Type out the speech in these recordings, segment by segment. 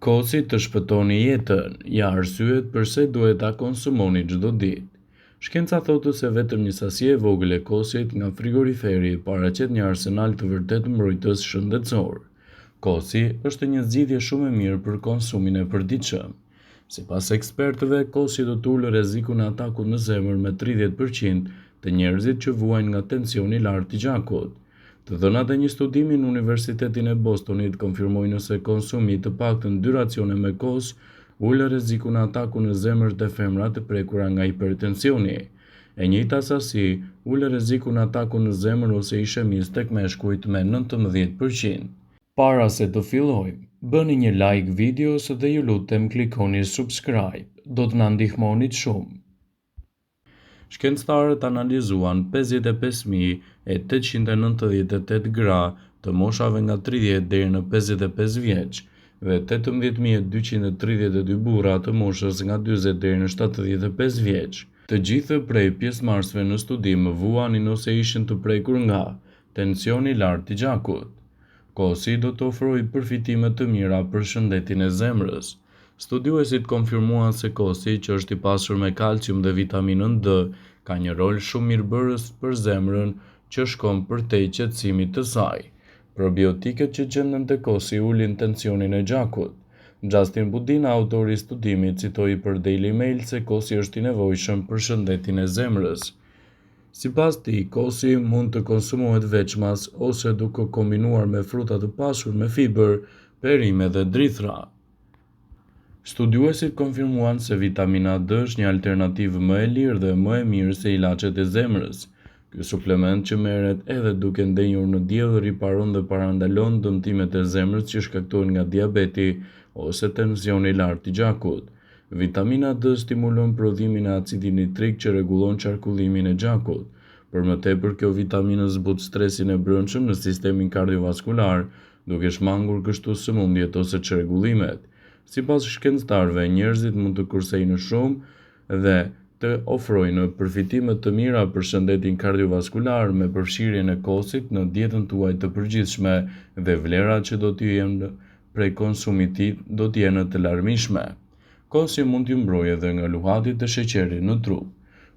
Kosi të shpëtoni jetën, ja arsyet pse duhet ta konsumoni çdo ditë. Shkenca thotë se vetëm një sasi e vogël e kosit nga frigoriferi paraqet një arsenal të vërtet mbrojtës shëndetësor. Kosi është një zgjidhje shumë e mirë për konsumin e përditshëm. Sipas ekspertëve, kosi do të ulë rrezikun e atakut në zemër me 30% të njerëzit që vuajnë nga tensioni i lartë i gjakut. Të dhënat e një studimi në Universitetin e Bostonit konfirmojnë se konsumi të paktën 2 racione me kos ulë rrezikun e atakut në zemër të femrat të prekura nga hipertensioni. E njëjta sasi ulë rrezikun e atakut në zemër ose ishemis tek meshkujt me 19%. Para se të fillojmë, bëni një like videos dhe ju lutem klikoni subscribe, do të na ndihmonit shumë. Shkencëtarët analizuan 55.898 gra të moshave nga 30 deri në 55 vjeç dhe 18.232 burra të moshës nga 40 deri në 75 vjeç. Të gjithë prej pjesëmarrësve në studim vuanin ose ishin të prekur nga tensioni i lartë i gjakut. Kosi do të ofrojë përfitime të mira për shëndetin e zemrës. Studiuesit konfirmuan se kosi, që është i pasur me kalcium dhe vitaminën D, ka një rol shumë mirëbërës për zemrën që shkon përtej qetësimit të saj. Probiotikët që gjenden te kosi ulin tensionin e gjakut. Justin Budina, autori i studimit, citoi për Daily Mail se kosi është i nevojshëm për shëndetin e zemrës. Sipas tij, kosi mund të konsumohet veçmas ose duke kombinuar me fruta të pasur me fibër, perime dhe drithra. Studiuesit konfirmuan se vitamina D është një alternativë më e lirë dhe më e mirë se ilaçet e zemrës. Ky suplement që merret edhe duke ndenjur në diell riparon dhe parandalon dëmtimet e zemrës që shkaktohen nga diabeti ose tensioni i lartë i gjakut. Vitamina D stimulon prodhimin e acidit nitrik që rregullon qarkullimin e gjakut. Për më tepër, kjo vitaminë zbut stresin e brendshëm në sistemin kardiovaskular, duke shmangur kështu sëmundjet ose çrregullimet. Sipas shkencëtarëve, njerëzit mund të kursejnë shumë dhe të ofrojnë përfitime të mira për shëndetin kardiovaskular me përfshirjen e kosit në dietën tuaj të përgjithshme dhe vlerat që do t'ju jenë prej konsumit të tij do të jenë të larmishme. Kosi mund t'ju mbrojë edhe nga luhati të sheqerit në trup.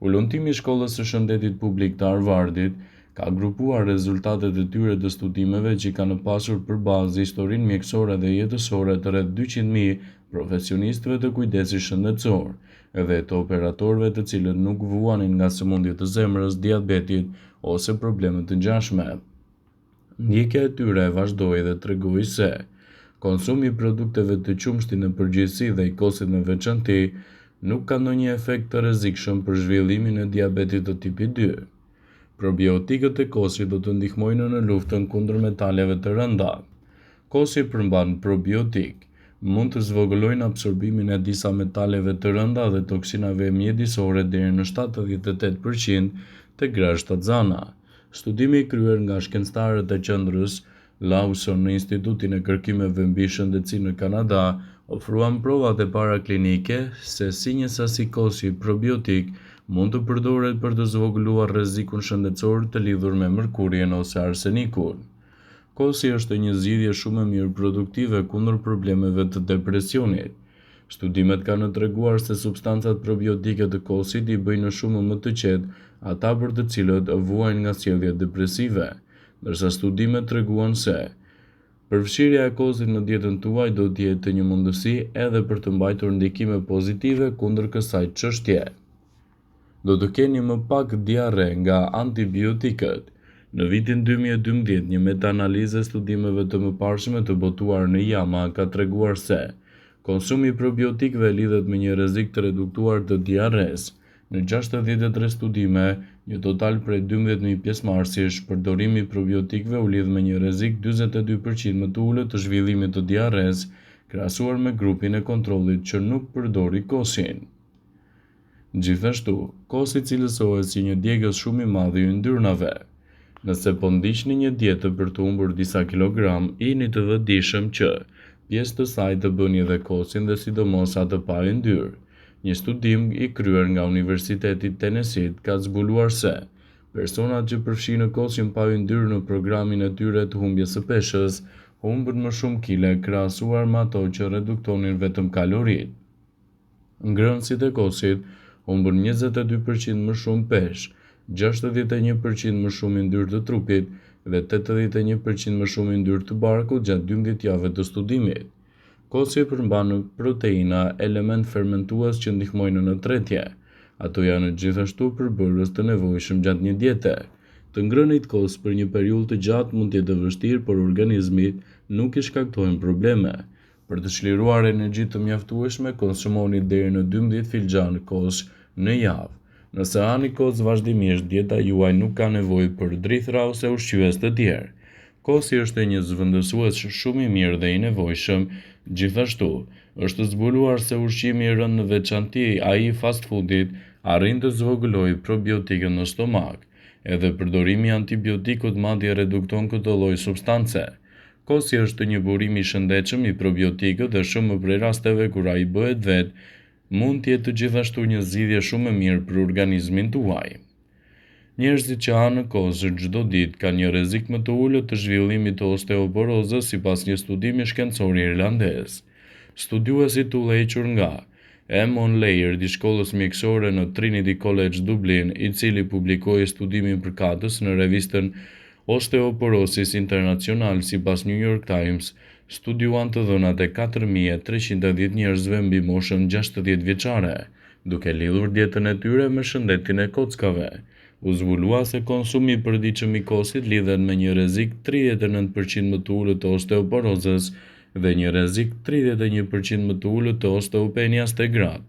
Ulëntimi i Shkollës së Shëndetit Publik të Harvardit ka grupuar rezultatet e tyre të studimeve që kanë pasur për bazë historinë mjekësore dhe jetësore të rreth 200.000 profesionistëve të kujdesit shëndetësor dhe të operatorëve të cilët nuk vuanin nga sëmundjet të zemrës, diabetit ose problemet të ngjashme. Ndjekja e tyre vazhdoi dhe tregoi se konsumi i produkteve të qumshtit në përgjithësi dhe i kosit në veçantë nuk ka ndonjë efekt të rrezikshëm për zhvillimin e diabetit të tipit 2. Probiotikët e kosit do të ndihmojnë në luftën kundër metaleve të rënda. Kosi përmban probiotik, mund të zvogëlojnë absorbimin e disa metaleve të rënda dhe toksinave mjedisore deri në 78% te gra shtatzana. Studimi i kryer nga shkencëtarët e qendrës Lawson në Institutin e Kërkimeve mbi Shëndetësi në Kanada ofruan provat e paraklinike se si një sasi kosi probiotik mund të përdoret për të zvogëluar rrezikun shëndetësor të lidhur me mërkurjen ose arsenikun. Kosi është një zgjidhje shumë e mirë produktive kundër problemeve të depresionit. Studimet kanë treguar se substancat probiotike të kosit i bëjnë shumë më të qetë ata për të cilët vuajnë nga sjellje depresive, ndërsa studimet treguan se përfshirja e kosit në dietën tuaj do të jetë një mundësi edhe për të mbajtur ndikime pozitive kundër kësaj çështje. Do të keni më pak diarre nga antibiotikët. Në vitin 2012, një metaanalizë e studimeve të mëparshme të botuar në JAMA ka treguar se konsumi i probiotikëve lidhet me një rrezik të reduktuar të diarres. Në 63 studime, një total prej 12.000 pjesëmarrësish, përdorimi i probiotikëve u lidh me një rrezik 42% më të ulët të zhvillimit të diarres, krahasuar me grupin e kontrollit që nuk përdori kosin. Gjithashtu, kosi cilësohet si një djegës shumë i madh i yndyrnave. Nëse po ndiqni një dietë për të humbur disa kilogram, jeni të vëdijshëm që pjesë të saj të bëni edhe kosin dhe sidomos atë pa yndyr. Një studim i kryer nga Universiteti i Tennessee ka zbuluar se personat që përfshinë kosin pa yndyr në programin e tyre të humbjes së peshës humbën më shumë kile krahasuar me ato që reduktonin vetëm kaloritë. Ngrënësit e kosit humbën 22% më shumë peshë, 61% më shumë yndyrë të trupit dhe 81% më shumë yndyrë të barkut gjatë 12 javëve të studimit. Kosi përmban proteina, element fermentues që ndihmojnë në tretje. Ato janë gjithashtu përbërës të nevojshëm gjatë një diete. Të ngrënit kos për një periudhë të gjatë mund të jetë vështirë, por organizmi nuk i shkaktojnë probleme. Për të çliruar energji të mjaftueshme, konsumoni deri në 12 filxhan kos në javë. Nëse hani kos vazhdimisht, dieta juaj nuk ka nevojë për drithra ose ushqyes të tjerë. Kosi është një zëvendësues shumë i mirë dhe i nevojshëm. Gjithashtu, është zbuluar se ushqimi i rënd, në veçanti ai i fast foodit, arrin të zvogëlojë probiotikët në stomak. Edhe përdorimi i antibiotikut madje redukton këtë lloj substance. Kosi është një burim i shëndetshëm i probiotikëve dhe shumë prej rasteve kur ai bëhet vet, mund të jetë gjithashtu një zgjidhje shumë e mirë për organizmin tuaj. Njerëzit që hanë kos çdo ditë kanë një rrezik më të ulët të zhvillimit të osteoporozës sipas një studimi shkencor irlandez. Studiuesit u lequr nga Emon Laird i shkollës mjekësore në Trinity College Dublin, i cili publikoi studimin përkatës në revistën Osteoporosis International sipas New York Times, studiuan të dhënat e 4.310 njerëzve mbi moshën 60 vjeçare, duke lidhur dietën e tyre me shëndetin e kockave. U zbulua se konsumi i përditshëm i kosit lidhet me një rrezik 39% më të ulët të osteoporozës dhe një rrezik 31% më të ulët të osteopenias te gratë,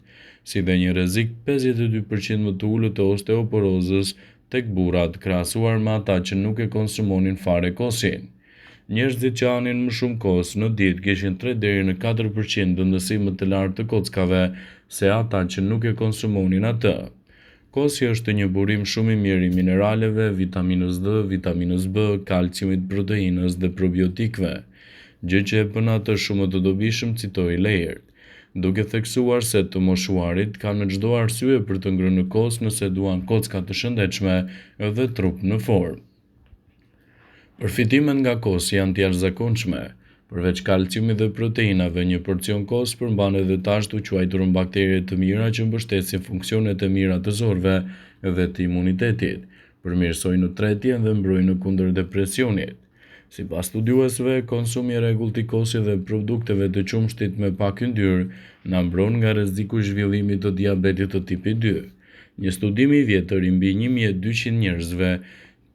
si dhe një rrezik 52% më të ulët të osteoporozës tek burrat, krahasuar me ata që nuk e konsumonin fare kosin. Njerëzit që hanin më shumë kos në ditë kishin 3 deri në 4% rëndësi më të lartë të kockave se ata që nuk e konsumonin atë. Kosi është një burim shumë i mirë i mineraleve, vitaminës D, vitaminës B, kalciumit, proteinës dhe probiotikëve, gjë që e bën atë shumë të dobishëm, citoi Laird, duke theksuar se të moshuarit kanë çdo arsye për të ngrënë kos nëse duan kocka të shëndetshme dhe trup në formë. Përfitimet nga kosi janë të jashtëzakonshme. Përveç kalciumit dhe proteinave, një porcion kos përmban edhe të ashtu quajtur baktere të mira që mbështesin funksionet e mira të zorëve dhe të imunitetit, përmirësojnë tretjen dhe mbrojnë kundër depresionit. Sipas studiuesve, konsumi i rregullt i kosit dhe produkteve të qumshtit me pak yndyrë na mbron nga rreziku i zhvillimit të diabetit të tipit 2. Një studim i vjetër i mbi 1200 njerëzve,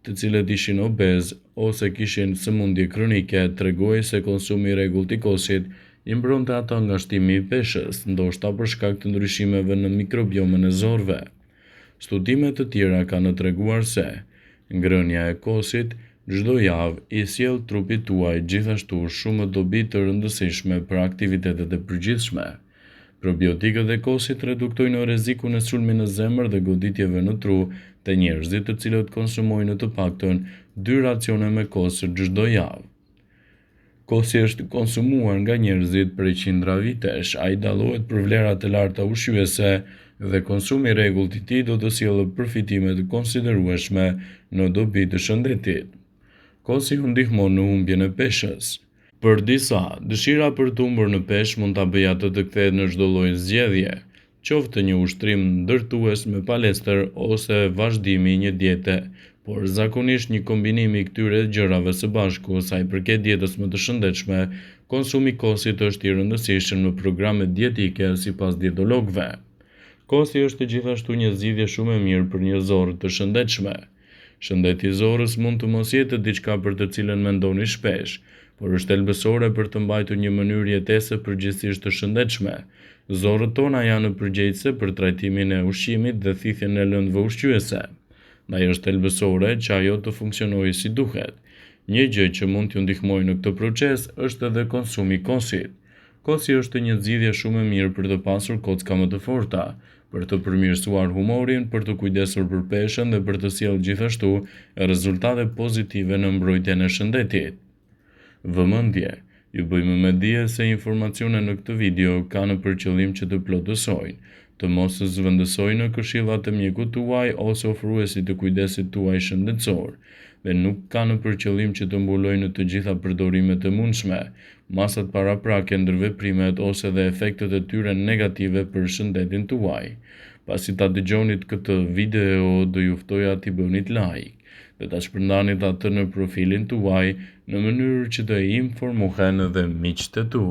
të cilët ishin obez ose kishin sëmundje kronike, tregoi se konsumi i rregullt i kosit i mbronte ata nga shtimi i peshës, ndoshta për shkak të ndryshimeve në mikrobiomën e zorëve. Studime të tjera kanë treguar se ngrënia e kosit çdo javë i sjell trupit tuaj gjithashtu shumë dobi të rëndësishme për aktivitetet e përgjithshme. Probiotikët e kosit reduktojnë rrezikun e sulmit në zemër dhe goditjeve në tru te njerëzit të cilët konsumojnë të paktën 2 racione me kos çdo javë. Kosi është konsumuar nga njerëzit prej qindra vitesh, ai dallohet për vlerat e larta ushqyese dhe konsumi i rregullt i tij do të sjellë përfitime të konsiderueshme në dobi të shëndetit. Kosi ju ndihmon në humbjen e peshës. Për disa, dëshira për të humbur në peshë mund ta bëjë atë të kthehet në çdo lloj zgjedhje, qoftë një ushtrim ndërtues me palestër ose vazhdimi i një diete, por zakonisht një kombinim i këtyre gjërave së bashku, sa i përket dietës më të shëndetshme, konsumi i kosit është i rëndësishëm në programet dietike sipas dietologëve. Kosi është gjithashtu një zgjidhje shumë e mirë për një zorë të shëndetshme. Shëndeti i zorës mund të mos jetë diçka për të cilën mendoni shpesh, por është thelbësore për të mbajtur një mënyrë jetese përgjithsisht të shëndetshme. Zorët tona janë përgjegjëse për trajtimin e ushqimit dhe thithjen e lëndëve ushqyese. Ndaj është thelbësore që ajo të funksionojë si duhet. Një gjë që mund t'ju ndihmojë në këtë proces është edhe konsumi i kosit. Kosi është një zgjidhje shumë e mirë për të pasur kocka më të forta, për të përmirësuar humorin, për të kujdesur për peshën dhe për të sjellë gjithashtu rezultate pozitive në mbrojtjen e shëndetit. Vëmendje, ju bëjmë me dije se informacionet në këtë video kanë për qëllim që të plotësojnë, të mos zëvendësojnë këshillat e mjekut tuaj ose ofruesit të kujdesit tuaj shëndetësor. dhe nuk ka në përqëllim që të mbulojë në të gjitha përdorimet e mundshme, masat paraprake, ndërveprimet ose dhe efektet e tyre negative për shëndetin tuaj. Pasi ta dëgjonit këtë video, do ju ftoja t'i bënit like dhe ta shpërndanit atë në profilin tuaj në mënyrë që të informohen edhe miqtë e tu.